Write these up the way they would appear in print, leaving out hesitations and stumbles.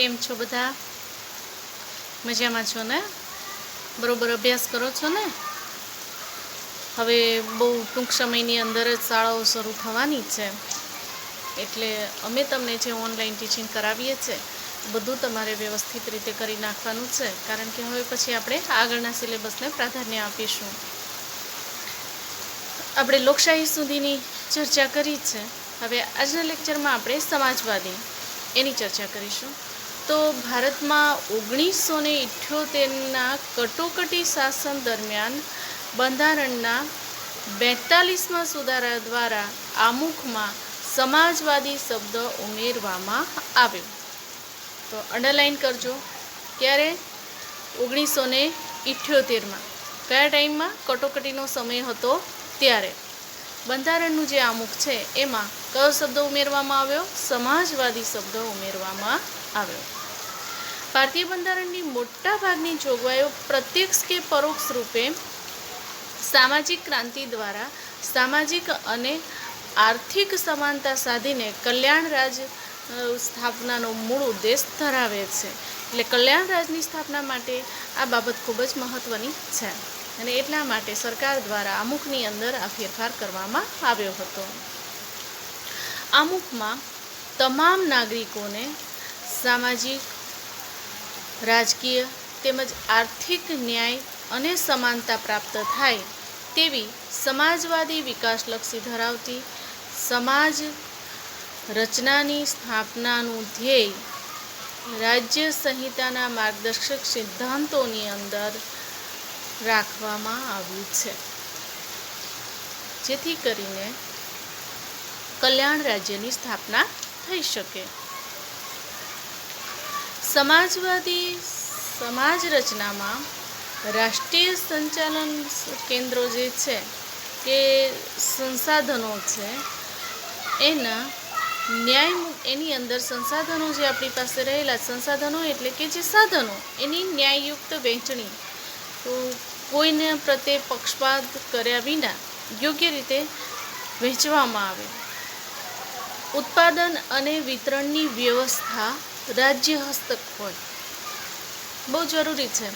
કેમ છો બધા? મજામાં છો ને? બરોબર અભ્યાસ કરો છો ને? હવે બહુ ટૂંક સમયની અંદર જ શાળાઓ શરૂ થવાની છે, એટલે અમે તમને જે ઓનલાઈન ટીચિંગ કરાવીએ છીએ બધું તમારે વ્યવસ્થિત રીતે કરી નાખવાનું છે, કારણ કે હવે પછી આપણે આગળના સિલેબસને પ્રાધાન્ય આપીશું. આપણે લોકશાહી સુધીની ચર્ચા કરી છે. હવે આજના લેક્ચરમાં આપણે સમાજવાદી એની ચર્ચા કરીશું. તો ભારતમાં 1978ના કટોકટી શાસન દરમિયાન બંધારણના 42મા સુધારા દ્વારા આમુખમાં સમાજવાદી શબ્દ ઉમેરવામાં આવ્યો. તો અંડરલાઈન કરજો. ક્યારે? 1978માં. કયા ટાઈમમાં? કટોકટીનો સમય હતો ત્યારે. બંધારણનું જે આમુખ છે એમાં કયો શબ્દ ઉમેરવામાં આવ્યો? સમાજવાદી શબ્દ ઉમેરવામાં આવ્યો. ભારતીય બંધારણની મોટા ભાગની જોગવાઈઓ પ્રત્યક્ષ કે પરોક્ષ રૂપે સામાજિક ક્રાંતિ દ્વારા સામાજિક અને આર્થિક સમાનતા સાધીને કલ્યાણ રાજ સ્થાપનાનો મૂળ ઉદ્દેશ ધરાવે છે. એટલે કલ્યાણ રાજની સ્થાપના માટે આ બાબત ખૂબ જ મહત્વની છે, અને એટલા માટે સરકાર દ્વારા આમુખની અંદર આ ફેરફાર કરવામાં આવ્યો હતો. આમુખમાં તમામ નાગરિકોને સામાજિક, રાજકીય તેમજ આર્થિક ન્યાય અને સમાનતા પ્રાપ્ત થાય તેવી સમાજવાદી વિકાસલક્ષી ધરાવતી સમાજ રચનાની સ્થાપનાનું ધ્યેય રાજ્ય સંહિતાના માર્ગદર્શક સિદ્ધાંતોની અંદર રાખવામાં આવ્યું છે, જેથી કરીને કલ્યાણ રાજ્યની સ્થાપના થઈ શકે. સમાજવાદી સમાજ રચનામાં રાષ્ટ્રીય સંચાલન કેન્દ્રો જે છે કે સંસાધનો છે એની અંદર સંસાધનો જે આપણી પાસે રહેલા સંસાધનો એટલે કે જે સાધનો એની ન્યાયયુક્ત વહેંચણી, તો કોઈને પ્રત્યે પક્ષપાત કર્યા વિના યોગ્ય રીતે વહેંચવામાં આવે. ઉત્પાદન અને વિતરણની વ્યવસ્થા રાજ્ય હસ્તક હોય, બહુ જરૂરી છે.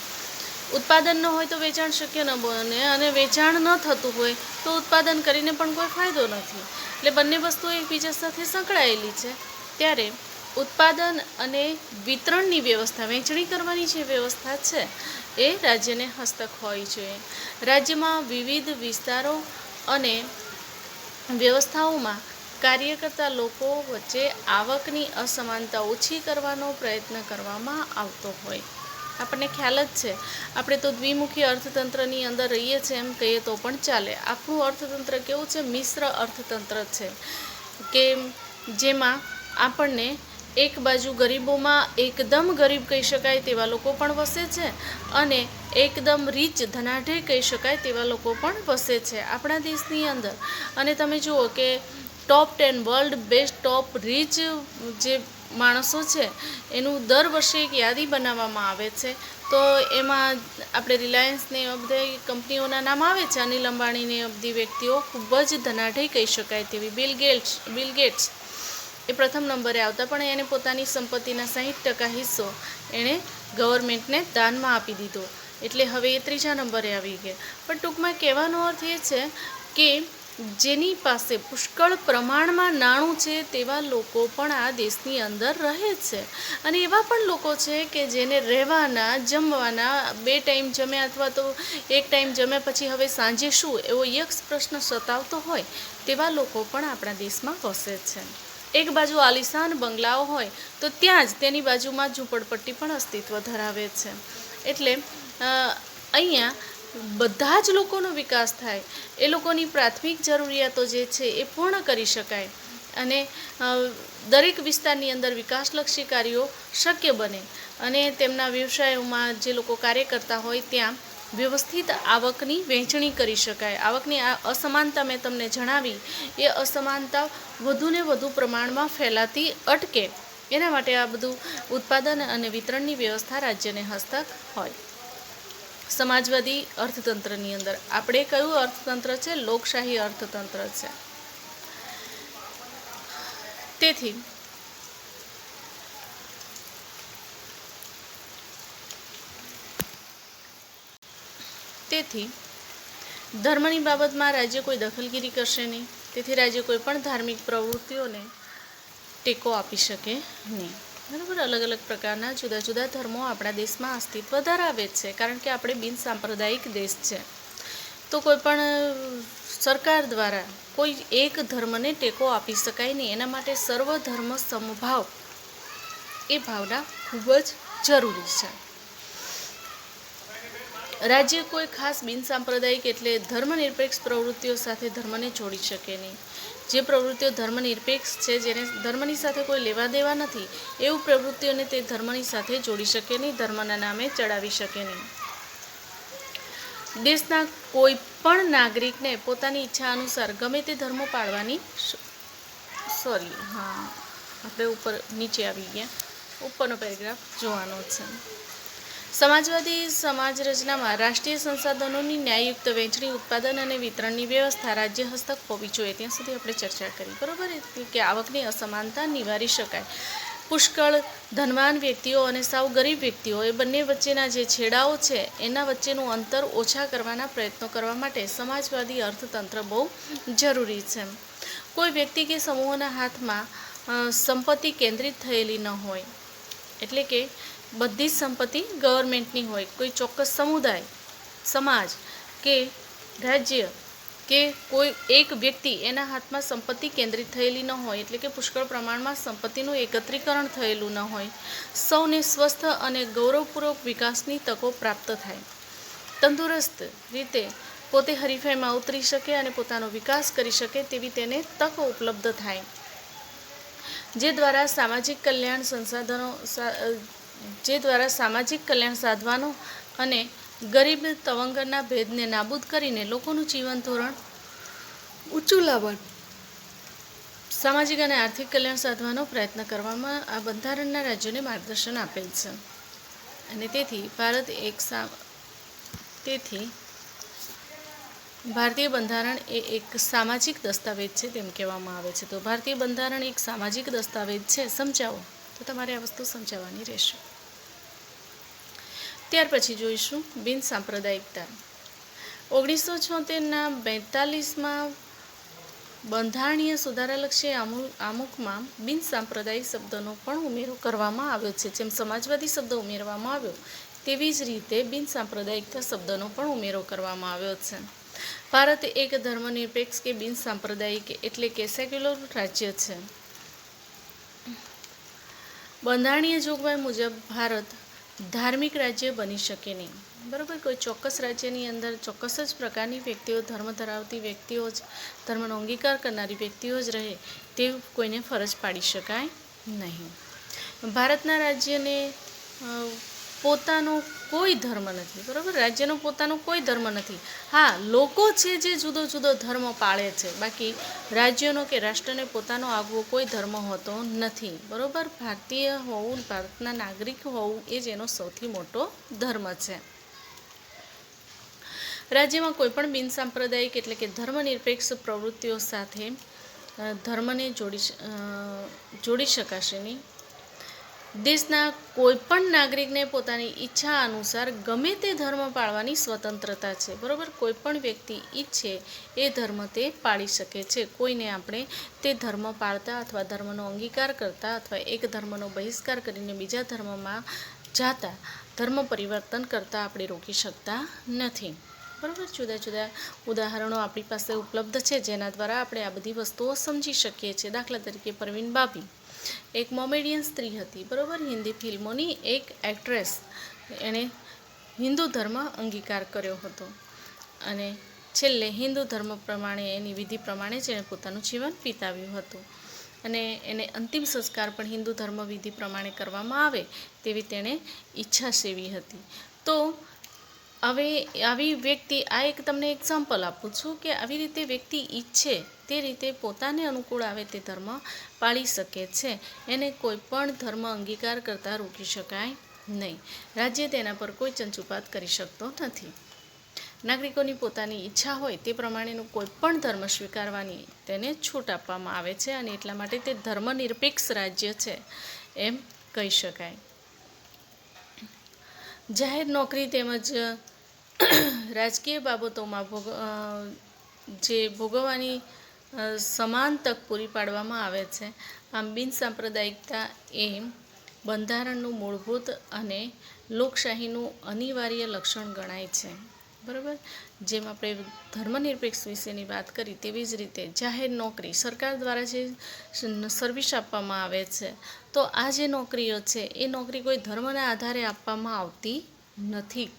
ઉત્પાદન ન હોય તો વેચાણ શક્ય ન બને, અને વેચાણ ન થતું હોય તો ઉત્પાદન કરીને પણ કોઈ ફાયદો નથી. એટલે બંને વસ્તુઓ એકબીજા સાથે સંકળાયેલી છે. ત્યારે ઉત્પાદન અને વિતરણની વ્યવસ્થા, વહેંચણી કરવાની જે વ્યવસ્થા છે એ રાજ્યને હસ્તક હોવી જોઈએ. રાજ્યમાં વિવિધ વિસ્તારો અને વ્યવસ્થાઓમાં કાર્ય કરતા લોકો વચ્ચે આવકની અસમાનતા ઓછી કરવાનો પ્રયત્ન કરવામાં આવતો હોય. આપણને ખ્યાલ જ છે, આપણે તો દ્વિમુખી અર્થતંત્રની અંદર રહીએ છીએ એમ કહીએ તો પણ ચાલે. આપણું અર્થતંત્ર કેવું છે? મિશ્ર અર્થતંત્ર છે, કે જેમાં આપણને એક બાજુ ગરીબોમાં એકદમ ગરીબ કહી શકાય તેવા લોકો પણ વસે છે, અને એકદમ રીચ ધનાઢ્ય કહી શકાય તેવા લોકો પણ વસે છે આપણા દેશની અંદર. અને તમે જુઓ કે ટોપ 10 વર્લ્ડ બેસ્ટ ટોપ રીચ જે માણસો છે એનું દર વર્ષે એક યાદી બનાવવામાં આવે છે. તો એમાં આપણે રિલાયન્સને બધી કંપનીઓના નામ આવે છે. અનિલ અંબાણીને બધી વ્યક્તિઓ ખૂબ જ ધનાઢ્ય કહી શકાય તેવી. બિલ ગેટ્સ એ પ્રથમ નંબરે આવતા, પણ એને પોતાની સંપત્તિના 60% હિસ્સો એણે ગવર્મેન્ટને દાનમાં આપી દીધો, એટલે હવે એ ત્રીજા નંબરે આવી ગયા. પણ ટૂંકમાં કહેવાનો અર્થ એ છે કે જેની પાસે પુષ્કળ પ્રમાણમાં નાણું છે તેવા લોકો પણ આ દેશની અંદર રહે છે. અને એવા પણ લોકો છે કે જેને રહેવાના, જમવાના, 2 ટાઈમ જમ્યા અથવા તો 1 ટાઈમ જમ્યા પછી હવે સાંજે શું, એવો યક્ષ પ્રશ્ન સતાવતો હોય તેવા લોકો પણ આપણા દેશમાં વસે છે. એક બાજુ આલિશાન બંગલાઓ હોય તો ત્યાં જ તેની બાજુમાં ઝૂંપડપટ્ટી પણ અસ્તિત્વ ધરાવે છે. એટલે અહીંયા બધા જ લોકોનો વિકાસ થાય, એ લોકોની પ્રાથમિક જરૂરિયાતો જે છે એ પૂર્ણ કરી શકાય, અને દરેક વિસ્તારની અંદર વિકાસલક્ષી કાર્યો શક્ય બને, અને તેમના વ્યવસાયોમાં જે લોકો કાર્ય કરતા હોય ત્યાં વ્યવસ્થિત આવકની વહેંચણી કરી શકાય. આવકની અસમાનતા મેં તમને જણાવી, એ અસમાનતા વધુને વધુ પ્રમાણમાં ફેલાતી અટકે, એના માટે આ બધું ઉત્પાદન અને વિતરણની વ્યવસ્થા રાજ્યને હસ્તક હોય. સમાજવાદી અર્થતંત્રની અંદર આપણે કયું અર્થતંત્ર છે? લોકશાહી અર્થતંત્ર છે. તેથી તેથી ધર્મની બાબતમાં રાજ્ય કોઈ દખલગીરી કરશે નહીં. તેથી રાજ્ય કોઈ પણ ધાર્મિક પ્રવૃત્તિઓને ટેકો આપી શકે નહીં. બરાબર, અલગ અલગ પ્રકારના જુદા જુદા ધર્મો આપણા દેશમાં અસ્તિત્વ ધરાવે છે, કારણ કે આપણે બિન સાંપ્રદાયિક દેશ છે. તો કોઈ પણ સરકાર દ્વારા કોઈ એક ધર્મને ટેકો આપી શકાય નહીં. એના માટે સર્વ ધર્મ સમભાવ એ ભાવના ખૂબ જ જરૂરી છે. રાજ્ય કોઈ ખાસ બિન સાંપ્રદાયિક એટલે ધર્મનિરપેક્ષ પ્રવૃત્તિઓ સાથે ધર્મને જોડી શકે નહીં. જે પ્રવૃત્તિઓ ધર્મનિરપેક્ષ છે, જેને ધર્મની સાથે કોઈ લેવા દેવા નથી, એવું પ્રવૃત્તિઓને તે ધર્મની સાથે જોડી શકે નહીં, ધર્મના નામે ચડાવી શકે નહીં. દેશના કોઈ પણ નાગરિકને પોતાની ઈચ્છા અનુસાર ગમે તે ધર્મ પાળવાની આપણે નીચે આવી ગયા, ઉપરનો પેરેગ્રાફ જોવાનો છે. સમાજવાદી સમાજ રચનામાં રાષ્ટ્રીય સંસાધનોની ન્યાયયુક્ત વહેંચણી, ઉત્પાદન અને વિતરણની વ્યવસ્થા રાજ્ય હસ્તક હોવી જોઈએ. ત્યાં સુધી આપણે ચર્ચા કરી. બરાબર, કે આવકની અસમાનતા નિવારી શકાય. પુષ્કળ ધનવાન વ્યક્તિઓ અને સાવ ગરીબ વ્યક્તિઓ એ બંને વચ્ચેના જે છેડાઓ છે એના વચ્ચેનું અંતર ઓછા કરવાના પ્રયત્નો કરવા માટે સમાજવાદી અર્થતંત્ર બહુ જરૂરી છે. કોઈ વ્યક્તિ કે સમૂહોના હાથમાં સંપત્તિ કેન્દ્રિત થયેલી ન હોય, એટલે કે બધી જ સંપત્તિ ગવર્મેન્ટની હોય. કોઈ ચોક્કસ સમુદાય, સમાજ કે રાજ્ય કે કોઈ એક વ્યક્તિ એના હાથમાં સંપત્તિ કેન્દ્રિત થયેલી ન હોય, એટલે કે પુષ્કળ પ્રમાણમાં સંપત્તિનું એકત્રીકરણ થયેલું ન હોય. સૌને સ્વસ્થ અને ગૌરવપૂર્વક વિકાસની તકો પ્રાપ્ત થાય. તંદુરસ્ત રીતે પોતે હરીફાઈમાં ઉતરી શકે અને પોતાનો વિકાસ કરી શકે તેવી તેને તક ઉપલબ્ધ થાય. જે દ્વારા સામાજિક કલ્યાણ સાધવાનો અને ગરીબ તવંગરના ભેદને નાબૂદ કરીને લોકોનું જીવન ધોરણ ઊંચું લાવવાનું, સામાજિક અને આર્થિક કલ્યાણ સાધવાનો પ્રયત્ન કરવામાં આ બંધારણના રાજ્યોને માર્ગદર્શન આપેલ છે. અને તેથી ભારતીય બંધારણ એ એક સામાજિક દસ્તાવેજ છે તેમ કહેવામાં આવે છે. તો ભારતીય બંધારણ એક સામાજિક દસ્તાવેજ છે, સમજાવો તો તમારે આ વસ્તુ સમજાવવાની રહેશે. ત્યાર પછી જોઈશું બિન સાંપ્રદાયિકતા. 1976ના 42માં બંધારણીય સુધારાલક્ષી આમુખમાં બિન સાંપ્રદાયિક શબ્દનો પણ ઉમેરો કરવામાં આવ્યો છે. જેમ સમાજવાદી શબ્દ ઉમેરવામાં આવ્યો તેવી જ રીતે બિન સાંપ્રદાયિકતા શબ્દનો પણ ઉમેરો કરવામાં આવ્યો છે. ભારત એક ધર્મનિરપેક્ષ કે બિન સાંપ્રદાયિક એટલે કે સેક્યુલર રાજ્ય છે. બંધારણીય જોગવાઈ મુજબ ભારત ધાર્મિક રાજ્ય બની શકે નહીં. બરાબર, કોઈ ચોક્કસ રાજ્યની અંદર ચોક્કસ જ પ્રકારની વ્યક્તિઓ, ધર્મ ધરાવતી વ્યક્તિઓ જ, ધર્મનો અંગીકાર કરનારી વ્યક્તિઓ જ રહે તેવું કોઈને ફરજ પાડી શકાય નહીં. ભારતના રાજ્યને પોતાનો કોઈ ધર્મ નથી. બરાબર, રાજ્યનો પોતાનો કોઈ ધર્મ નથી. હા, લોકો છે જે જુદો જુદો ધર્મ પાળે છે, બાકી રાજ્યનો કે રાષ્ટ્રને પોતાનો આગવો કોઈ ધર્મ હોતો નથી. બરાબર, ભારતીય હોવું, ભારતના નાગરિક હોવું એ જ એનો સૌથી મોટો ધર્મ છે. રાજ્યમાં કોઈ પણ બિન સાંપ્રદાયિક એટલે કે ધર્મનિરપેક્ષ પ્રવૃત્તિઓ સાથે ધર્મને જોડી શકાશે નહીં. દેશના કોઈ પણ નાગરિકને પોતાની ઈચ્છા અનુસાર ગમે તે ધર્મ પાળવાની સ્વતંત્રતા છે. બરાબર, કોઈ પણ વ્યક્તિ ઈચ્છે એ ધર્મ તે પાળી શકે છે. કોઈને આપણે તે ધર્મ પાળતા અથવા ધર્મનો અંગીકાર કરતા અથવા એક ધર્મનો બહિષ્કાર કરીને બીજા ધર્મમાં જાતા, ધર્મ પરિવર્તન કરતા આપણે રોકી શકતા નથી. બરાબર, જુદા જુદા ઉદાહરણો આપણી પાસે ઉપલબ્ધ છે જેના દ્વારા આપણે આ બધી વસ્તુઓ સમજી શકીએ છીએ. દાખલા તરીકે પરવીન બાબી એક મોમેડિયન સ્ત્રી હતી. બરાબર, હિન્દી ફિલ્મોની એક એક્ટ્રેસ. એણે હિન્દુ ધર્મ અંગીકાર કર્યો હતો અને છેલ્લે હિન્દુ ધર્મ પ્રમાણે, એની વિધિ પ્રમાણે જ એણે પોતાનું જીવન વિતાવ્યું હતું અને એને અંતિમ સંસ્કાર પણ હિન્દુ ધર્મ વિધિ પ્રમાણે કરવામાં આવે તેવી તેણે ઈચ્છા સેવી હતી. તો હવે આવી વ્યક્તિ, આ એક તમને એક્ઝામ્પલ આપું છું કે આવી રીતે વ્યક્તિ ઈચ્છે તે રીતે પોતાને અનુકૂળ આવે તે ધર્મ પાળી શકે છે. એને કોઈ પણ ધર્મ અંગીકાર કરતાં રોકી શકાય નહીં. રાજ્ય તેના પર કોઈ ચંચુપાત કરી શકતો નથી. નાગરિકોની પોતાની ઈચ્છા હોય તે પ્રમાણેનું કોઈ પણ ધર્મ સ્વીકારવાની તેને છૂટ આપવામાં આવે છે અને એટલા માટે તે ધર્મનિરપેક્ષ રાજ્ય છે એમ કહી શકાય. જાહેર નોકરી તેમજ રાજકીય બાબતોમાં જે ભોગવવાની સમાન તક પૂરી પાડવામાં આવે છે. આમ બિનસાંપ્રદાયિકતા એ બંધારણનું મૂળભૂત અને લોકશાહીનું અનિવાર્ય લક્ષણ ગણાય છે. બરાબર. જેમ આપણે ધર્મનિરપેક્ષ વિશેની વાત કરી તેવી જ રીતે જાહેર નોકરી સરકાર દ્વારા જે સર્વિસ આપવામાં આવે છે, તો આ જે નોકરીઓ છે એ નોકરી કોઈ ધર્મના આધારે આપવામાં આવતી નથી.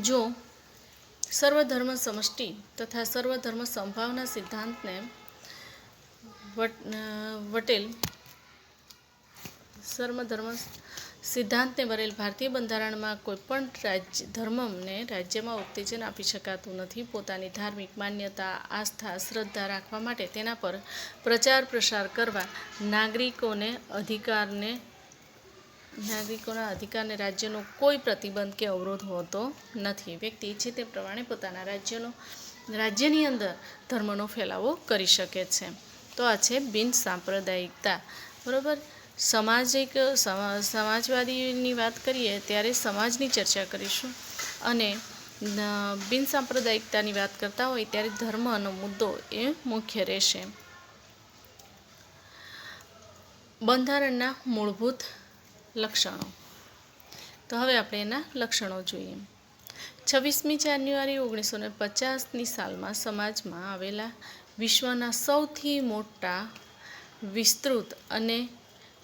જો સર્વધર્મ સમષ્ટિ તથા સર્વધર્મ સંભાવના સિદ્ધાંતને વરેલ ભારતીય બંધારણમાં કોઈપણ ધર્મને રાજ્યમાં ઉત્તેજન આપી શકાતું નથી. પોતાની ધાર્મિક માન્યતા, આસ્થા, શ્રદ્ધા રાખવા માટે તેના પર પ્રચાર પ્રસાર કરવા નાગરિકોના અધિકારને રાજ્યનો કોઈ પ્રતિબંધ કે અવરોધ હોતો નથી. વ્યક્તિ ઈચ્છે તે પ્રમાણે પોતાના રાજ્યની અંદર ધર્મનો ફેલાવો કરી શકે છે. તો આ છે બિનસાંપ્રદાયિકતા. બરાબર. સમાજવાદીની વાત કરીએ ત્યારે સમાજની ચર્ચા કરીશું, અને બિનસાંપ્રદાયિકતાની વાત કરતા હોય ત્યારે ધર્મનો મુદ્દો એ મુખ્ય રહેશે. બંધારણના મૂળભૂત લક્ષણો. તો હવે આપણે એના લક્ષણો જોઈએ. 26મી જાન્યુઆરી 1950ની સાલમાં સમાજમાં આવેલા વિશ્વના સૌથી મોટા, વિસ્તૃત અને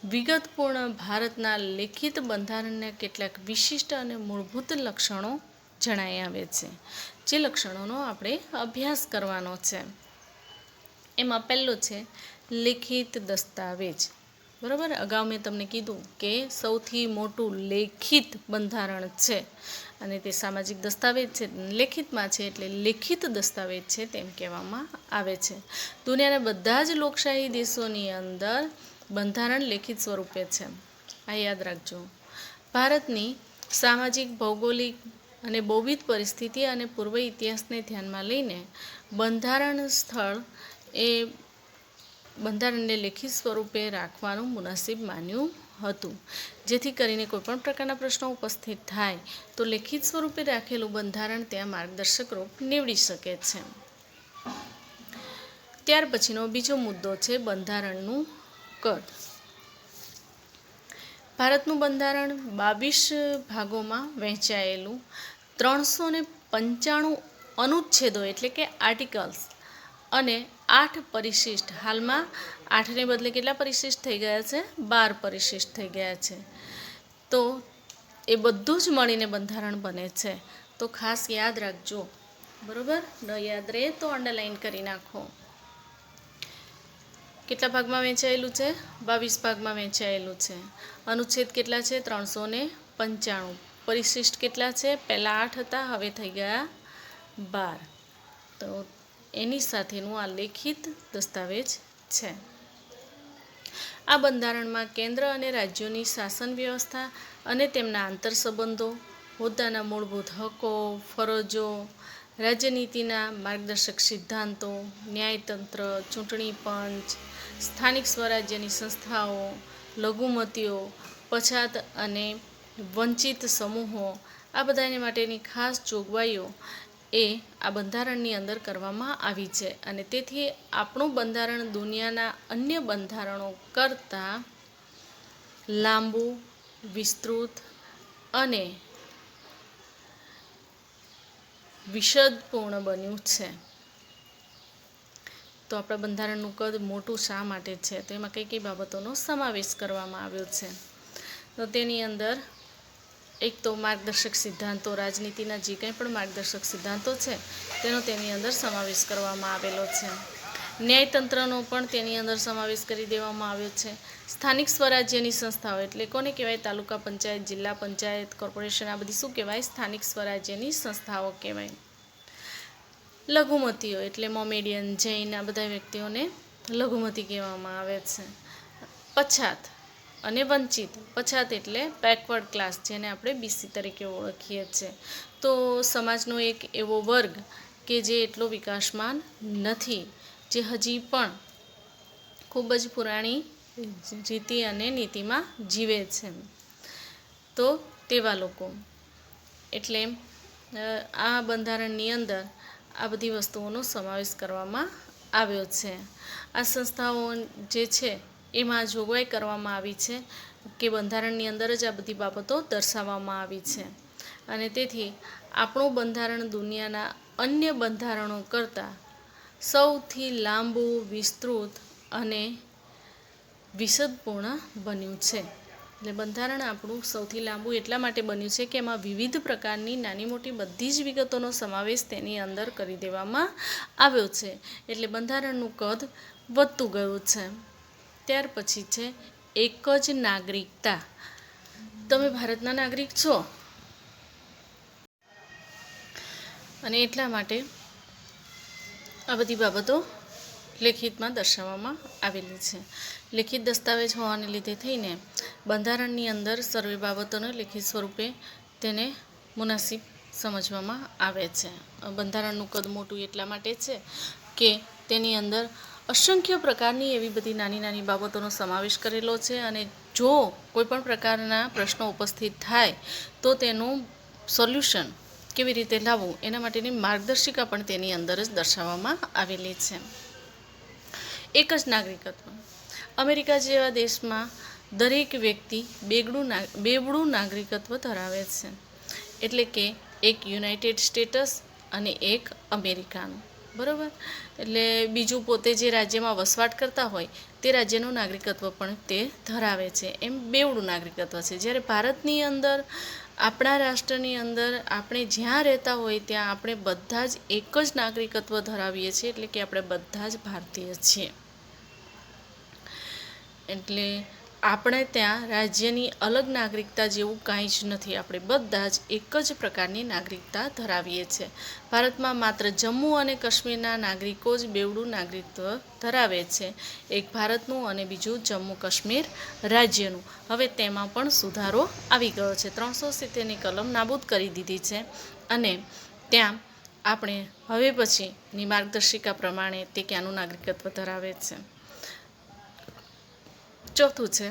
વિગતપૂર્ણ ભારતના લેખિત બંધારણના કેટલાક વિશિષ્ટ અને મૂળભૂત લક્ષણો જણાઈ આવે છે, જે લક્ષણોનો આપણે અભ્યાસ કરવાનો છે. એમાં પહેલો છે લેખિત દસ્તાવેજ. બરાબર. અગાઉ મેં તમને કીધું કે સૌથી મોટું લેખિત બંધારણ છે, અને તે સામાજિક દસ્તાવેજ છે, લેખિતમાં છે, એટલે લેખિત દસ્તાવેજ છે તેમ કહેવામાં આવે છે. દુનિયાના બધા જ લોકશાહી દેશોની અંદર બંધારણ લેખિત સ્વરૂપે છે. આ યાદ રાખજો. ભારતની સામાજિક, ભૌગોલિક અને બહુવિધ પરિસ્થિતિ અને પૂર્વ ઇતિહાસને ધ્યાનમાં લઈને બંધારણને લેખિત સ્વરૂપે રાખવાનું મુનાસિબ માન્યું હતું, જેથી કરીને કોઈપણ પ્રકારના પ્રશ્નો ઉપસ્થિત થાય તો લેખિત સ્વરૂપે રાખેલું બંધારણ ત્યાં માર્ગદર્શક રૂપ નીવડી શકે છે. ત્યાર પછીનો બીજો મુદ્દો છે બંધારણનું કદ. ભારતનું બંધારણ 22 ભાગોમાં વહેંચાયેલું 395 અનુચ્છેદો એટલે કે આર્ટિકલ્સ અને 8 પરિશિષ્ટ, હાલમાં 8ને બદલે કેટલા પરિશિષ્ટ થઈ ગયા છે? 12 પરિશિષ્ટ થઈ ગયા છે. તો એ બધું જ મળીને બંધારણ બને છે. તો ખાસ યાદ રાખજો. બરાબર. ન યાદ રહે તો અંડરલાઈન કરી નાખો. કેટલા ભાગમાં વહેંચાયેલું છે? 22 ભાગમાં વહેંચાયેલું છે. અનુચ્છેદ કેટલા છે? 395. પરિશિષ્ટ કેટલા છે? પહેલાં 8 હતા, હવે થઈ ગયા 12. તો એની સાથેનું આ લેખિત દસ્તાવેજ છે. આ બંધારણમાં કેન્દ્ર અને રાજ્યોની શાસન વ્યવસ્થા અને તેમના આંતરસંબંધો, હોદ્દાના મૂળભૂત હકો, ફરજો, રાજ્યનીતિના માર્ગદર્શક સિદ્ધાંતો, ન્યાયતંત્ર, ચૂંટણી પંચ, સ્થાનિક સ્વરાજ્યની સંસ્થાઓ, લઘુમતીઓ, પછાત અને વંચિત સમૂહો, આ બધાને માટેની ખાસ જોગવાઈઓ એ આ બંધારણની અંદર કરવામાં આવી છે. અને તેથી આપણું બંધારણ દુનિયાના અન્ય બંધારણો કરતાં લાંબુ, વિસ્તૃત અને વિશદપૂર્ણ બન્યું છે. તો આપણા બંધારણનું કદ મોટું શા માટે છે? તો એમાં કઈ કઈ બાબતોનો સમાવેશ કરવામાં આવ્યો છે? તો તેની અંદર એક તો માર્ગદર્શક સિદ્ધાંતો, રાજનીતિના જે કંઈ પણ માર્ગદર્શક સિદ્ધાંતો છે તેનો તેની અંદર સમાવેશ કરવામાં આવેલો છે. ન્યાયતંત્રનો પણ તેની અંદર સમાવેશ કરી દેવામાં આવ્યો છે. સ્થાનિક સ્વરાજ્યની સંસ્થાઓ એટલે કોને કહેવાય? તાલુકા પંચાયત, જિલ્લા પંચાયત, કોર્પોરેશન, આ બધી શું કહેવાય? સ્થાનિક સ્વરાજ્યની સંસ્થાઓ કહેવાય. લઘુમતીઓ એટલે મોમેડિયન, જૈન, આ બધા વ્યક્તિઓને લઘુમતી કહેવામાં આવે છે. પછાત અને વંચિત. પછાત એટલે બેકવર્ડ ક્લાસ, જેને આપણે બીસી તરીકે ઓળખીએ છીએ. તો સમાજનો એક એવો વર્ગ કે જે એટલો વિકાસમાન નથી, જે હજી પણ ખૂબ જ પુરાણી રીતિ અને નીતિમાં જીવે છે. તો તેવા લોકો એટલે આ બંધારણની અંદર આ બધી વસ્તુઓનો સમાવેશ કરવામાં આવ્યો છે. આ સંસ્થાઓ જે છે એમાં જોગવાઈ કરવામાં આવી છે કે બંધારણની અંદર જ આ બધી બાબતો દર્શાવવામાં આવી છે અને તેથી આપણું બંધારણ દુનિયાના અન્ય બંધારણો કરતાં સૌથી લાંબુ, વિસ્તૃત અને વિશદપૂર્ણ બન્યું છે. એટલે બંધારણ આપણું સૌથી લાંબુ એટલા માટે બન્યું છે કે એમાં વિવિધ પ્રકારની નાની મોટી બધી જ વિગતોનો સમાવેશ તેની અંદર કરી દેવામાં આવ્યો છે. એટલે બંધારણનું કદ વધતું ગયું છે. ત્યાર પછી છે એક જ નાગરિકતા. તમે ભારતના નાગરિક છો અને એટલા માટે આ બધી બાબતો લેખિતમાં દર્શાવવામાં આવેલી છે. લેખિત દસ્તાવેજ હોવાને લીધે થઈને બંધારણની અંદર સર્વે બાબતોને લેખિત સ્વરૂપે તેને મુનાસિબ સમજવામાં આવે છે. બંધારણનું કદ મોટું એટલા માટે છે કે તેની અંદર અસંખ્ય પ્રકારની એવી બધી નાની નાની બાબતોનો સમાવેશ કરેલો છે અને જો કોઈપણ પ્રકારના પ્રશ્નો ઉપસ્થિત થાય તો તેનું સોલ્યુશન કેવી રીતે લાવવું એના માટેની માર્ગદર્શિકા પણ તેની અંદર જ દર્શાવવામાં આવેલી છે. એક જ નાગરિકત્વ. અમેરિકા જેવા દેશમાં દરેક વ્યક્તિ બેવડું નાગરિકત્વ ધરાવે છે. એટલે કે એક યુનાઇટેડ સ્ટેટ્સ અને એક અમેરિકાનું. બરાબર. એટલે બીજું પોતે જે રાજ્યમાં વસવાટ કરતા હોય તે રાજ્યનું નાગરિકત્વ પણ તે ધરાવે છે. એમ બેવડું નાગરિકત્વ છે. જ્યારે ભારતની અંદર આપણા રાષ્ટ્રની અંદર આપણે જ્યાં રહેતા હોય ત્યાં આપણે બધા જ એક જ નાગરિકત્વ ધરાવીએ છીએ. એટલે કે આપણે બધા જ ભારતીય છીએ. એટલે આપણે ત્યાં રાજ્યની અલગ નાગરિકતા જેવું કાંઈ જ નથી. આપણે બધા જ એક જ પ્રકારની નાગરિકતા ધરાવીએ છીએ. ભારતમાં માત્ર જમ્મુ અને કાશ્મીરના નાગરિકો જ બેવડું નાગરિકત્વ ધરાવે છે. એક ભારતનું અને બીજું જમ્મુ કાશ્મીર રાજ્યનું. હવે તેમાં પણ સુધારો આવી ગયો છે. 370ની કલમ નાબૂદ કરી દીધી છે અને ત્યાં આપણે હવે પછીની માર્ગદર્શિકા પ્રમાણે તે ક્યાંનું નાગરિકત્વ ધરાવે છે. ચોથું છે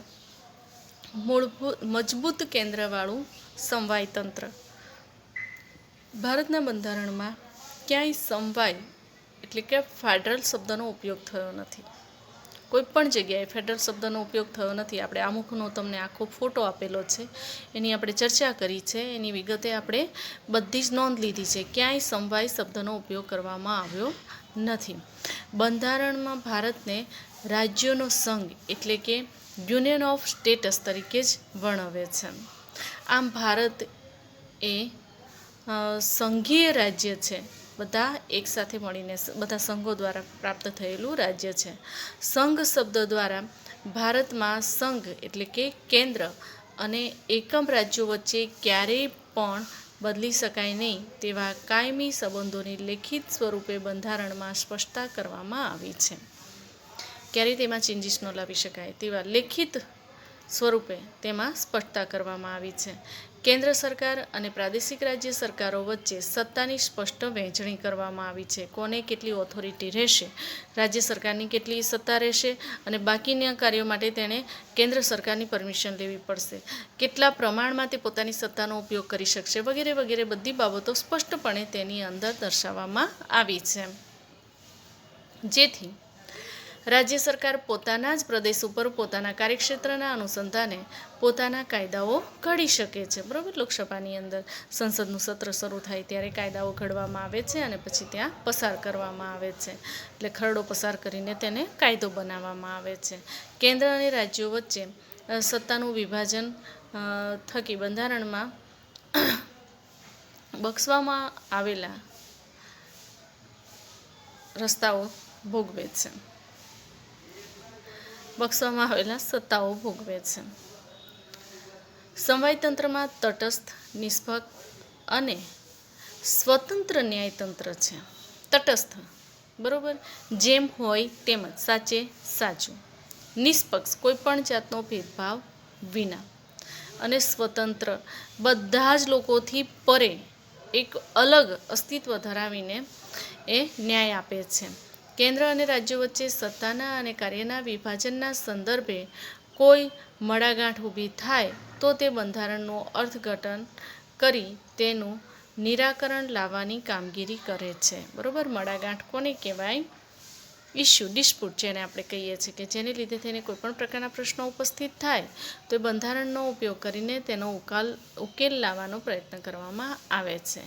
મજબૂત કેન્દ્રવાળું સમવાય તંત્ર. ભારતના બંધારણમાં ક્યાંય સમવાય એટલે કે ફેડરલ શબ્દનો ઉપયોગ થયો નથી. કોઈ પણ જગ્યાએ ફેડરલ શબ્દનો ઉપયોગ થયો નથી. આપણે આમુખનો તમને આખો ફોટો આપેલો છે, એની આપણે ચર્ચા કરી છે, એની વિગતે આપણે બધી જ નોંધ લીધી છે. ક્યાંય સમવાય શબ્દનો ઉપયોગ કરવામાં આવ્યો નથી. બંધારણમાં ભારતને રાજ્યોનો સંઘ એટલે કે યુનિયન ઓફ સ્ટેટ્સ તરીકે જ વર્ણવે છે. આમ ભારત એ સંઘીય રાજ્ય છે. બધા એકસાથે મળીને બધા સંઘો દ્વારા પ્રાપ્ત થયેલું રાજ્ય છે. સંઘ શબ્દ દ્વારા ભારતમાં સંઘ એટલે કે કેન્દ્ર અને એકમ રાજ્યો વચ્ચે ક્યારેય પણ બદલી શકાય નહીં તેવા કાયમી સંબંધોની લેખિત સ્વરૂપે બંધારણમાં સ્પષ્ટતા કરવામાં આવી છે. ક્યારેય તેમાં ચેન્જીસ ન લાવી શકાય તેવા લેખિત સ્વરૂપે તેમાં સ્પષ્ટતા કરવામાં આવી છે. કેન્દ્ર સરકાર અને પ્રાદેશિક રાજ્ય સરકારો વચ્ચે સત્તાની સ્પષ્ટ વહેંચણી કરવામાં આવી છે. કોને કેટલી ઓથોરિટી રહેશે, રાજ્ય સરકારની કેટલી સત્તા રહેશે અને બાકીના કાર્યો માટે તેણે કેન્દ્ર સરકારની પરમિશન લેવી પડશે, કેટલા પ્રમાણમાં તે પોતાની સત્તાનો ઉપયોગ કરી શકશે વગેરે વગેરે બધી બાબતો સ્પષ્ટપણે તેની અંદર દર્શાવવામાં આવી છે. જેથી રાજ્ય સરકાર પોતાના જ પ્રદેશ ઉપર પોતાના કાર્યક્ષેત્રના અનુસંધાને પોતાના કાયદાઓ ઘડી શકે છે. બરાબર. લોકસભાની અંદર સંસદનું સત્ર શરૂ થાય ત્યારે કાયદાઓ ઘડવામાં આવે છે અને પછી ત્યાં પસાર કરવામાં આવે છે. એટલે ખરડો પસાર કરીને તેને કાયદો બનાવવામાં આવે છે. કેન્દ્ર અને રાજ્યો વચ્ચે સત્તાનું વિભાજન થકી બંધારણમાં બક્ષવામાં આવેલા રસ્તાઓ ભોગવે છે. બક્ષવામાં આવેલા સત્તાઓ ભોગવે છે. સમવાયતંત્રમાં તટસ્થ, નિષ્પક્ષ અને સ્વતંત્ર ન્યાયતંત્ર છે. તટસ્થ, બરાબર, જેમ હોય તેમ જ, સાચે સાચું. નિષ્પક્ષ, કોઈ પણ જાતનો ભેદભાવ વિના. અને સ્વતંત્ર, બધા જ લોકોથી પરે એક અલગ અસ્તિત્વ ધરાવીને એ ન્યાય આપે છે. કેન્દ્ર અને રાજ્યો વચ્ચે સત્તાના અને કાર્યના વિભાજનના સંદર્ભે કોઈ મડાગાંઠ ઊભી થાય તો તે બંધારણનું અર્થઘટન કરી તેનું નિરાકરણ લાવવાની કામગીરી કરે છે. બરાબર, મડાગાંઠ કોને કહેવાય? ઇસ્યુ, ડિસ્પ્યુટ જેને આપણે કહીએ છીએ, કે જેને લીધે થઈને કોઈપણ પ્રકારના પ્રશ્નો ઉપસ્થિત થાય તો એ બંધારણનો ઉપયોગ કરીને તેનો ઉકેલ લાવવાનો પ્રયત્ન કરવામાં આવે છે.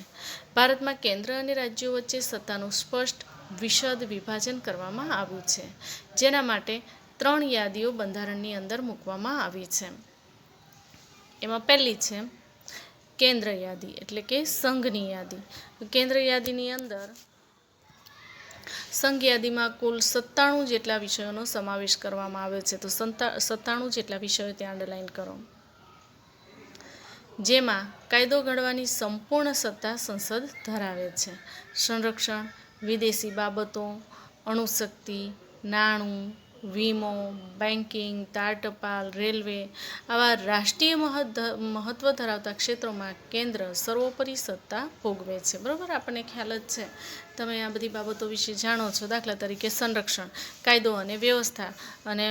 ભારતમાં કેન્દ્ર અને રાજ્યો વચ્ચે સત્તાનું સ્પષ્ટ વિશદ વિભાજન કરવામાં આવ્યું છે, જેના માટે 3 યાદીઓ બંધારણની અંદર મૂકવામાં આવી છે. એમાં પહેલી છે કેન્દ્ર યાદી, એટલે કે સંઘની યાદી. કેન્દ્ર યાદીની અંદર સંઘ યાદીમાં કુલ 97 જેટલા વિષયોનો સમાવેશ કરવામાં આવ્યો છે. તો 97 જેટલા વિષયો ત્યાં અંડરલાઈન કરો. જેમાં કાયદો ઘડવાની સંપૂર્ણ સત્તા સંસદ ધરાવે છે. સંરક્ષણ, વિદેશી બાબતો, અણુશક્તિ, નાણું, વીમો, બેન્કિંગ, તાર ટપાલ, રેલવે આવા રાષ્ટ્રીય મહત્વ ધરાવતા ક્ષેત્રોમાં કેન્દ્ર સર્વોપરી સત્તા ભોગવે છે. બરાબર, આપણને ખ્યાલ જ છે, તમે આ બધી બાબતો વિશે જાણો છો. દાખલા તરીકે સંરક્ષણ, કાયદો અને વ્યવસ્થા, અને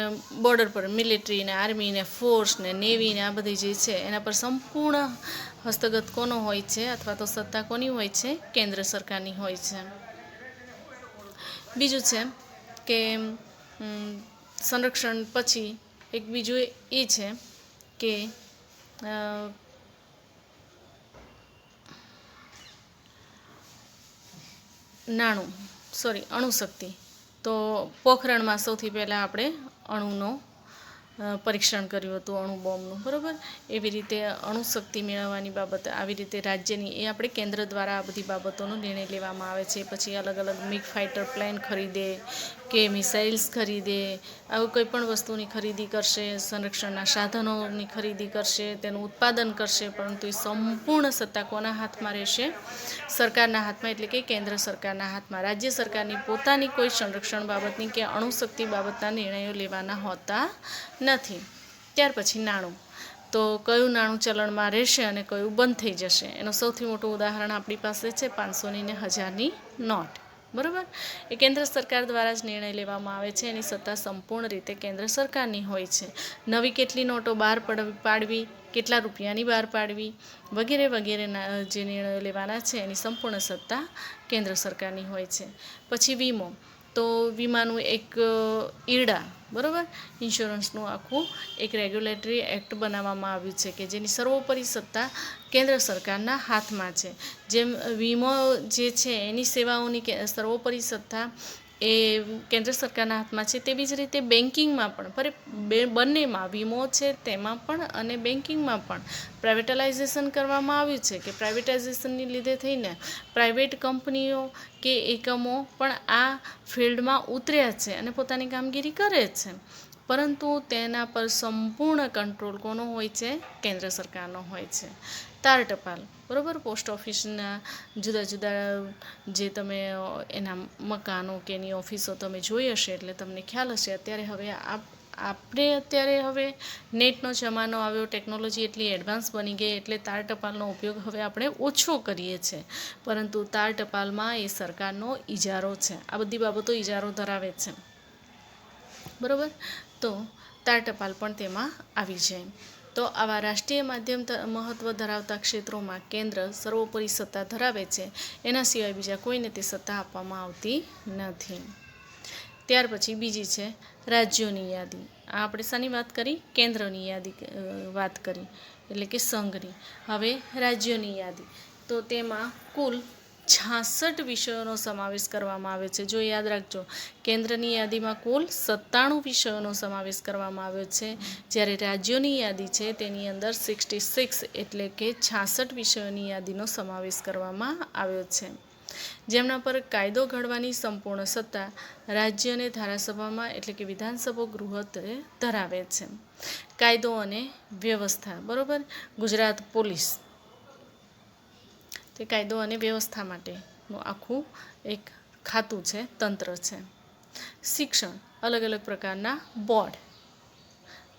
બોર્ડર પર મિલિટરી ને આર્મી ને ફોર્સ ને નેવી ને આ બધી જે છે એના પર સંપૂર્ણ હસ્તગત કોનો હોય છે, અથવા તો સત્તા કોની હોય છે? કેન્દ્ર સરકારની હોય છે. બીજું છે કે સંરક્ષણ પછી એક બીજું એ છે કે અણુશક્તિ. તો પોખરણમાં સૌથી પહેલાં આપણે અણુનો પરીક્ષણ કર્યું હતું, અણુ બોમ્બનું. બરાબર, એવી રીતે અણુશક્તિ મેળવવાની બાબત, આવી રીતે રાજ્યની, એ આપણે કેન્દ્ર દ્વારા આ બધી બાબતોનો નિર્ણય લેવામાં આવે છે. પછી અલગ અલગ મિગ ફાઇટર પ્લેન ખરીદે કે મિસાઇલ્સ ખરીદે, આવી કોઈ પણ વસ્તુની ખરીદી કરશે, સંરક્ષણના સાધનોની ખરીદી કરશે, તેનું ઉત્પાદન કરશે, પરંતુ એ સંપૂર્ણ સત્તા કોના હાથમાં રહેશે? સરકારના હાથમાં, એટલે કે કેન્દ્ર સરકારના હાથમાં. રાજ્ય સરકારની પોતાની કોઈ સંરક્ષણ બાબતની કે અણુશક્તિ બાબતના નિર્ણયો લેવાના હોતા નથી. ત્યાર પછી નાણું. તો કયું નાણું ચલણમાં રહેશે અને કયું બંધ થઈ જશે, એનું સૌથી મોટું ઉદાહરણ આપણી પાસે છે 500ની ને 1000ની નોટ. બરાબર, એ કેન્દ્ર સરકાર દ્વારા જ નિર્ણય લેવામાં આવે છે. એની સત્તા સંપૂર્ણ રીતે કેન્દ્ર સરકારની હોય છે. નવી કેટલી નોટો બહાર પાડવી, કેટલા રૂપિયાની બહાર પાડવી વગેરે વગેરેના જે નિર્ણયો લેવાના છે એની સંપૂર્ણ સત્તા કેન્દ્ર સરકારની હોય છે. પછી વીમો. તો વીમાનું એક ઈરડા, બરાબર, ઇન્સ્યોરન્સનું આખું એક રેગ્યુલેટરી એક્ટ બનાવવામાં આવ્યું છે કે જેની સર્વોપરી સત્તા કેન્દ્ર સરકારના હાથમાં છે. જેમ વીમો જે છે એની સેવાઓની સર્વોપરી સત્તા એ કેન્દ્ર સરકારના હાથમાં છે, તેવી જ રીતે બેન્કિંગમાં પણ, બંનેમાં વીમો છે તેમાં પણ અને બેન્કિંગમાં પણ પ્રાઇવેટલાઇઝેશન કરવામાં આવ્યું છે કે પ્રાઇવેટાઇઝેશનની લીધે થઈને પ્રાઇવેટ કંપનીઓ કે એકમો પણ આ ફિલ્ડમાં ઉતર્યા છે અને પોતાની કામગીરી કરે છે, પરંતુ તેના પર સંપૂર્ણ કંટ્રોલ કોનો હોય છે? કેન્દ્ર સરકારનો હોય છે. તાર ટપાલ, બરાબર, પોસ્ટ ઓફિસના જુદા જુદા જે તમે એના મકાનો કે એની ઓફિસો તમે જોઈ હશે એટલે તમને ખ્યાલ હશે. અત્યારે હવે નેટનો જમાનો આવ્યો, ટેકનોલોજી એટલી એડવાન્સ બની ગઈ એટલે તાર ટપાલનો ઉપયોગ હવે આપણે ઓછો કરીએ છીએ, પરંતુ તાર ટપાલમાં એ સરકારનો ઇજારો છે. આ બધી બાબતો ઇજારો ધરાવે છે. બરાબર, તો તાર ટપાલ પણ તેમાં આવી જાય. તો આવા રાષ્ટ્રીય માધ્યમ મહત્વ ધરાવતા ક્ષેત્રોમાં કેન્દ્ર સર્વોપરી સત્તા ધરાવે છે. એના સિવાય બીજા કોઈને તે સત્તા આપવામાં આવતી નથી. ત્યાર પછી બીજી છે રાજ્યોની યાદી. આ આપણે શાની વાત કરી? કેન્દ્રની યાદી વાત કરી, એટલે કે સંઘની. હવે રાજ્યોની યાદી. તો તેમાં કુલ 66 વિષયોનો સમાવેશ કરવામાં આવે છે. જો યાદ રાખજો, કેન્દ્રની યાદીમાં કુલ 97 વિષયોનો સમાવેશ કરવામાં આવ્યો છે, જ્યારે રાજ્યોની યાદી છે તેની અંદર 66 એટલે કે 66 વિષયોની યાદીનો સમાવેશ કરવામાં આવ્યો છે. જેમના પર કાયદો ઘડવાની સંપૂર્ણ સત્તા રાજ્ય અને ધારાસભામાં, એટલે કે વિધાનસભા ગૃહ ધરાવે છે. કાયદો અને વ્યવસ્થા, બરાબર, ગુજરાત પોલીસ તે કાયદો અને વ્યવસ્થા માટેનું આખું એક ખાતું છે, તંત્ર છે. શિક્ષણ, અલગ અલગ પ્રકારના બોર્ડ,